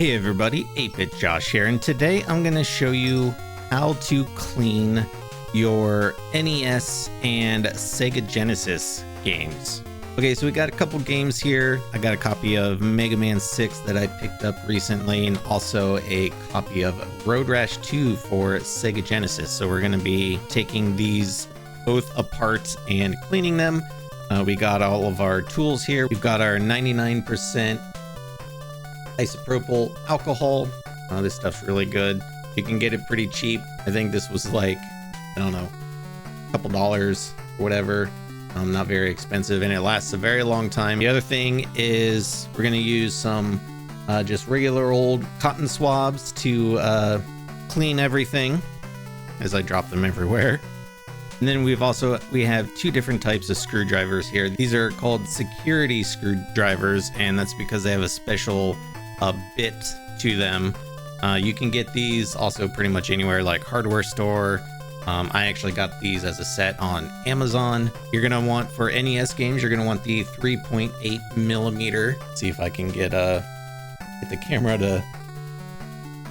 Hey everybody, 8-Bit Josh here, and today I'm going to show you how to clean your NES and Sega Genesis games. Okay, so we got a couple games here. I got a copy of Mega Man 6 that I picked up recently, and also a copy of Road Rash 2 for Sega Genesis. So we're going to be taking these both apart and cleaning them. We got all of our tools here. We've got our 99% Isopropyl Alcohol. This stuff's really good. You can get it pretty cheap. I think this was like, I don't know, a couple dollars or whatever. Not very expensive, and it lasts a very long time. The other thing is we're going to use some just regular old cotton swabs to clean everything as I drop them everywhere. And then we have two different types of screwdrivers here. These are called security screwdrivers, and that's because they have a special bit to them. You can get these also pretty much anywhere, like hardware store. I actually got these as a set on Amazon. You're gonna want, for NES games, you're gonna want the 3.8 millimeter. See if I can get the camera to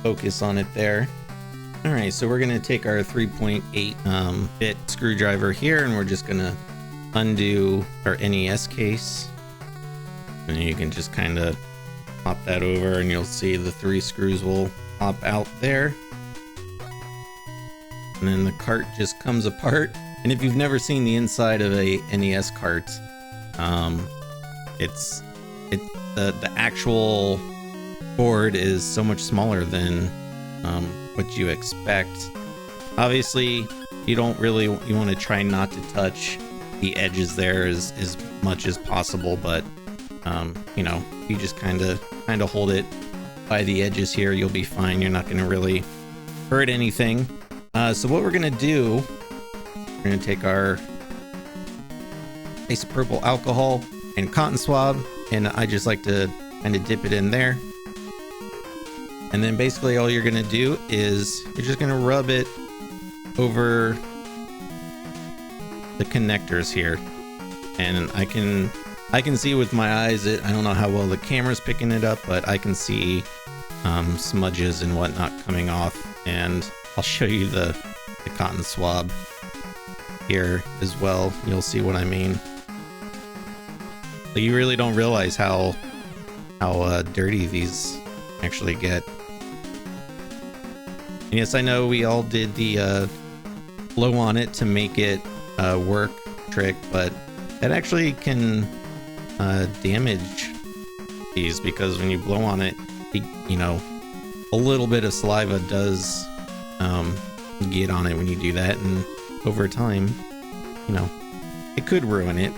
focus on it there. All right, so we're gonna take our 3.8 bit screwdriver here, and we're just gonna undo our NES case, and you can just kind of pop that over, and you'll see the 3 screws will pop out there, and then the cart just comes apart. And if you've never seen the inside of a NES cart, the actual board is so much smaller than what you expect. Obviously, you want to try not to touch the edges there as much as possible, but you know, you just kind of hold it by the edges here, you'll be fine. You're not going to really hurt anything. So what we're going to do, we're going to take our isopropyl alcohol and cotton swab, and I just like to kind of dip it in there. And then basically all you're going to do is you're just going to rub it over the connectors here. And I can see with my eyes, I don't know how well the camera's picking it up, but I can see smudges and whatnot coming off. And I'll show you the cotton swab here as well. You'll see what I mean. But you really don't realize how dirty these actually get. And yes, I know we all did the blow on it to make it work trick, but that actually can damage these, because when you blow on it, you know, a little bit of saliva does get on it when you do that, and over time, you know, it could ruin it.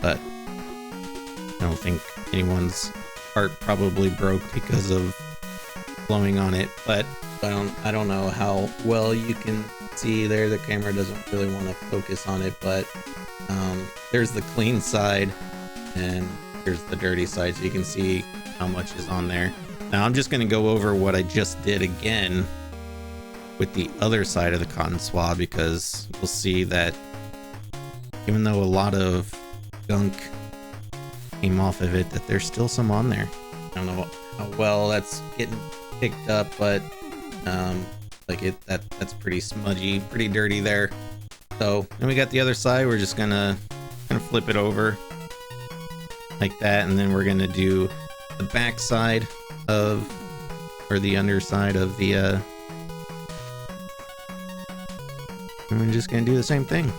But I don't think anyone's heart probably broke because of blowing on it. But I don't know how well you can see there. The camera doesn't really want to focus on it, but there's the clean side and here's the dirty side, so you can see how much is on there. Now I'm just going to go over what I just did again with the other side of the cotton swab, because you'll see that even though a lot of gunk came off of it, that there's still some on there. I don't know how well that's getting picked up, but that's pretty smudgy, pretty dirty there. So then we got the other side. We're just gonna kind of flip it over like that, and then we're gonna do the back side of, or the underside of the and we're just gonna do the same thing.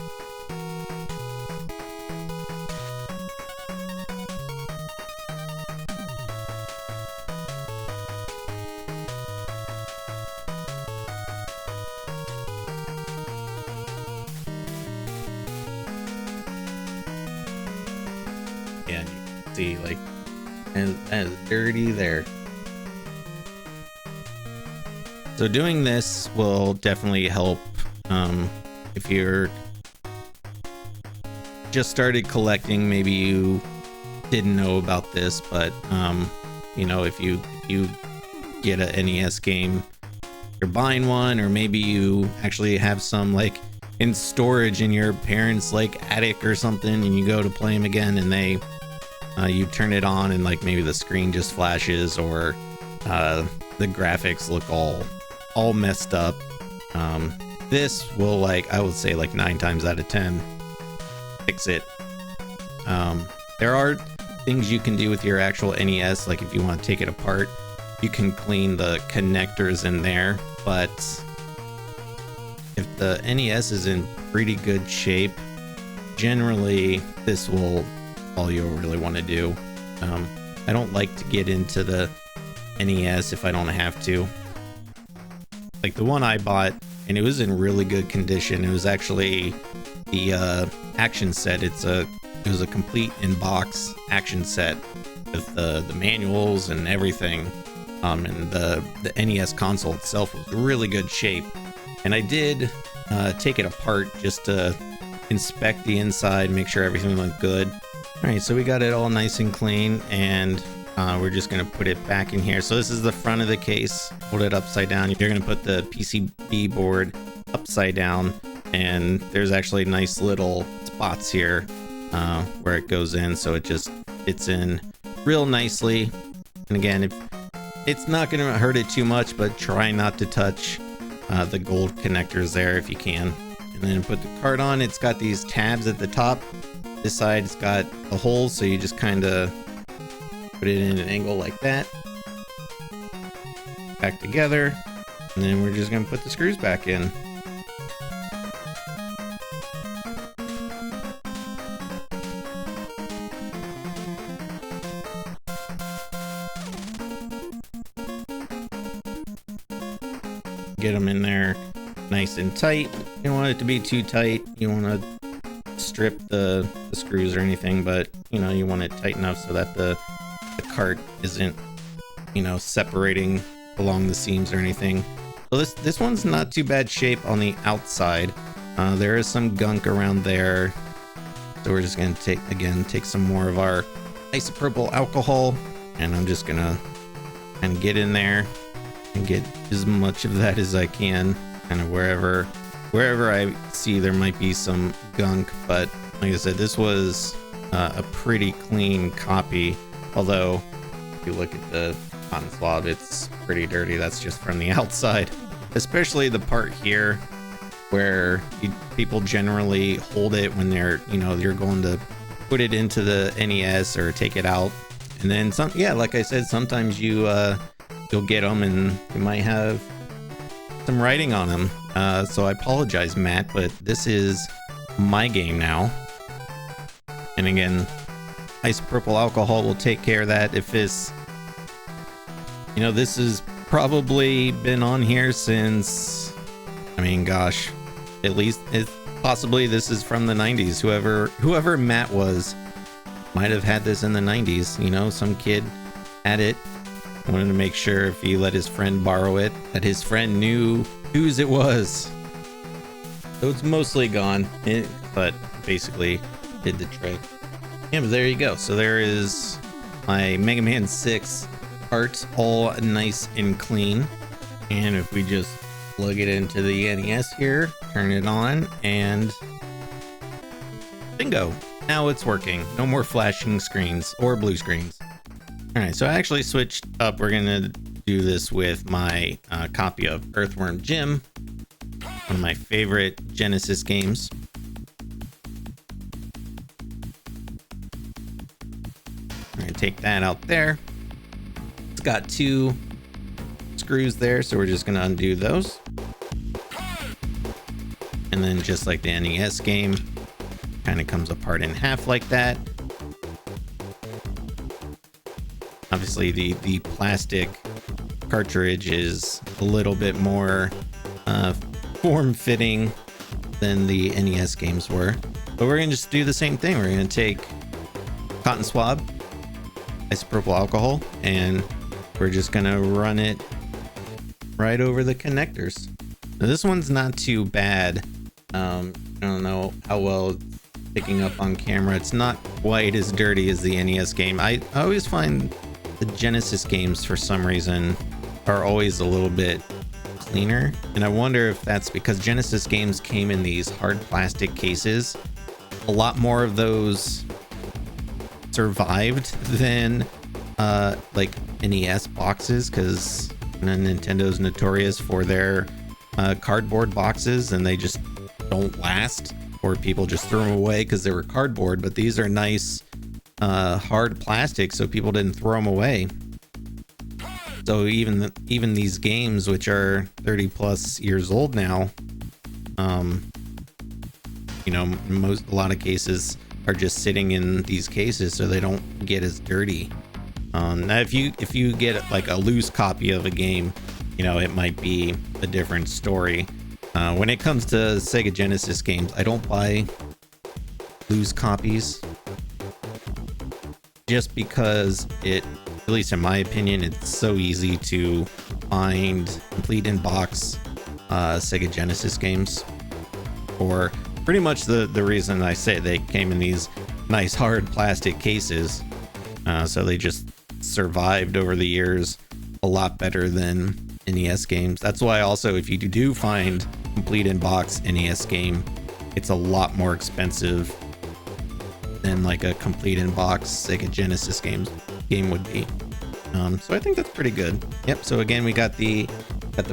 Yeah, you can see, like, and that is dirty there. So doing this will definitely help if you're just started collecting. Maybe you didn't know about this, but you know, if you get a NES game, you're buying one, or maybe you actually have some like in storage in your parents' like attic or something, and you go to play them again, and you turn it on and like maybe the screen just flashes, or the graphics look all messed up. This will, like, I would say like 9 times out of 10 fix it. There are things you can do with your actual NES, like if you want to take it apart, you can clean the connectors in there, but if the NES is in pretty good shape, generally this will all you'll really want to do. I don't like to get into the NES if I don't have to. Like the one I bought, and it was in really good condition. It was actually the action set. It was a complete in-box action set with the manuals and everything. And the NES console itself was really good shape. And I did take it apart just to inspect the inside, make sure everything looked good. All right, so we got it all nice and clean, and we're just gonna put it back in here. So this is the front of the case. Hold it upside down. You're gonna put the PCB board upside down, and there's actually nice little spots here where it goes in, so it just fits in real nicely. And again, it's not gonna hurt it too much, but try not to touch the gold connectors there if you can. And then put the card on. It's got these tabs at the top. This side's got a hole, so you just kind of put it in an angle like that. Back together. And then we're just going to put the screws back in. Get them in there nice and tight. You don't want it to be too tight. You want to strip the screws or anything, but you want it tight enough so that the cart isn't separating along the seams or anything. So this one's not too bad shape on the outside. There is some gunk around there, so we're just gonna take some more of our isopropyl alcohol, and I'm just gonna kind of get in there and get as much of that as I can, kind of wherever I see there might be some gunk. But like I said, this was a pretty clean copy, although if you look at the cotton swab, it's pretty dirty. That's just from the outside, especially the part here where people generally hold it when they're you're going to put it into the NES or take it out. And then like I said, sometimes you'll get them and you might have some writing on them. So I apologize, Matt, but this is my game now. And again, isopropyl alcohol will take care of that. If this has probably been on here since, gosh, at least possibly this is from the 90s. Whoever Matt was might have had this in the 90s. Some kid had it, wanted to make sure if he let his friend borrow it, that his friend knew whose it was. So it's mostly gone, but basically did the trick. Yeah, but there you go. So there is my Mega Man 6 parts, all nice and clean. And if we just plug it into the NES here, turn it on, and bingo, now it's working. No more flashing screens or blue screens. All right, so I actually switched up. We're gonna do this with my copy of Earthworm Jim, one of my favorite Genesis games. I'm gonna take that out there. It's got 2 screws there, so we're just gonna undo those. And then just like the NES game, kind of comes apart in half like that. Obviously the plastic cartridge is a little bit more form-fitting than the NES games were. But we're gonna just do the same thing. We're gonna take cotton swab, isopropyl alcohol, and we're just gonna run it right over the connectors. Now, this one's not too bad. I don't know how well it's picking up on camera. It's not quite as dirty as the NES game. I always find the Genesis games, for some reason, are always a little bit cleaner, and I wonder if that's because Genesis games came in these hard plastic cases. A lot more of those survived than like NES boxes, because Nintendo's notorious for their cardboard boxes, and they just don't last, or people just throw them away because they were cardboard. But these are nice hard plastic, so people didn't throw them away. So even these games, which are 30 plus years old now, you know, a lot of cases are just sitting in these cases so they don't get as dirty. Now if you get like a loose copy of a game, you know, it might be a different story. When it comes to Sega Genesis games, I don't buy loose copies, just because it, at least in my opinion, it's so easy to find complete in box Sega Genesis games. Or pretty much the reason I say they came in these nice hard plastic cases, so they just survived over the years a lot better than NES games. That's why also, if you do find complete in box NES game, it's a lot more expensive than like a complete in box Sega Genesis game would be. So I think that's pretty good. Yep. So again, we got the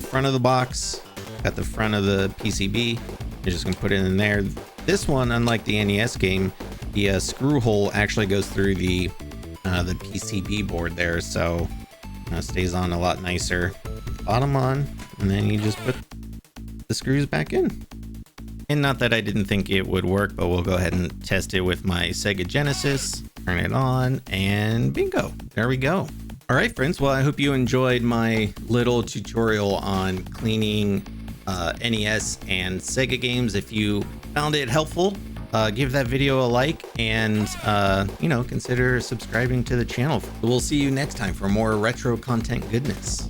front of the box, got the front of the PCB. You're just gonna put it in there. This one, unlike the NES game, the screw hole actually goes through the PCB board there, so stays on a lot nicer. Bottom on, and then you just put the screws back in. And not that I didn't think it would work, but we'll go ahead and test it with my Sega Genesis. Turn it on, and bingo, there we go. All right, friends. Well, I hope you enjoyed my little tutorial on cleaning NES and Sega games. If you found it helpful, give that video a like, and you know, consider subscribing to the channel. We'll see you next time for more retro content goodness.